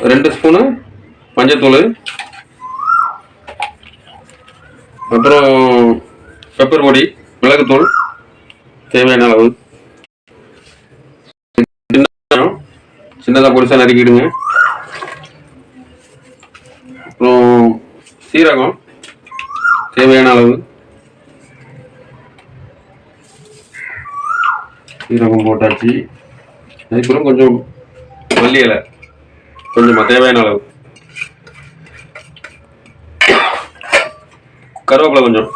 2 spoon மஞ்சத்தூள், அப்புறம் pepper பொடி, மிளகுத்தூள் தேவையான அளவு, சின்னதாக பொடிசா நறுக்கிடுங்க. அப்புறம் சீரகம் தேவையான அளவு, சீரகம் போட்டாச்சு. அதுக்கப்புறம் கொஞ்சம் மல்லி இலை கொஞ்சமாக தேவையான அளவு, கருவேப்பிலை கொஞ்சம்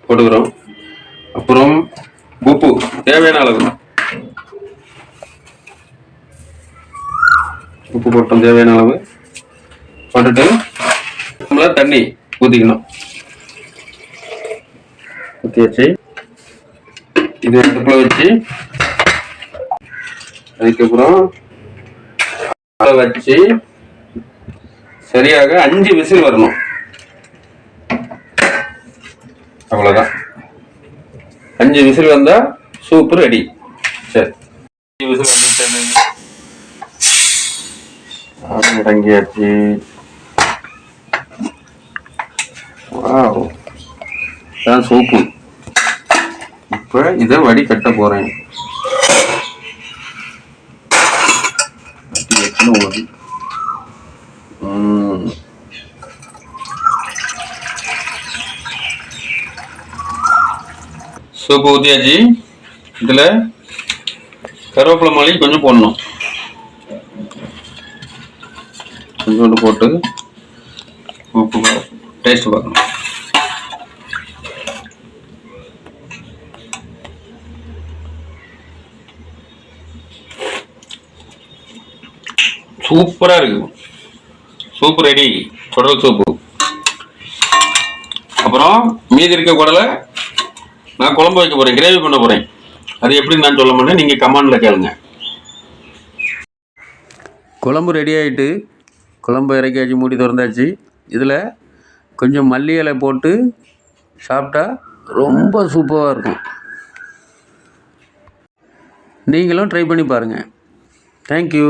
போட்டுக்கிறோம். அப்புறம் உப்பு தேவையான அளவு, உப்பு போட்டோம் தேவையான அளவு போட்டுட்டு நம்மள தண்ணி ஊற்றிக்கணும். ஊற்றி வச்சு இது அடுப்பில் வச்சு அதுக்கப்புறம் வச்சு சரியாக 5 விசில் வரணும். அவ்வளவுதான். 5 விசில் வந்தா சூப் ரெடி. சரி, 5 விசில் வந்துட்டது, இறங்கியாச்சு. வாவ், தான் சூப்பு. இப்ப இதை வடிகட்ட போறேன். சூப்பு ஊற்றியாச்சு. இதில் கருவேப்பிலை மல்லி கொஞ்சம் போடணும். கொஞ்சோண்டு போட்டு உப்பு டேஸ்ட் பார்க்கணும். சூப்பராக இருக்கு. சூப்பு ரெடி, குடல் சூப்பு. அப்புறம் மீதி இருக்க குடலை நான் குழம்பு வைக்க போகிறேன், கிரேவி பண்ண போகிறேன். அது எப்படின்னு நான் சொல்ல மாட்டேன், நீங்கள் கமெண்டில் கேளுங்க. குழம்பு ரெடி ஆகிட்டு, குழம்பு இறக்கியாச்சு, மூடி திறந்தாச்சு. இதில் கொஞ்சம் மல்லி இலை போட்டு சாப்பிட்டா ரொம்ப சூப்பராக இருக்கும். நீங்களும் ட்ரை பண்ணி பாருங்கள். தேங்க்யூ.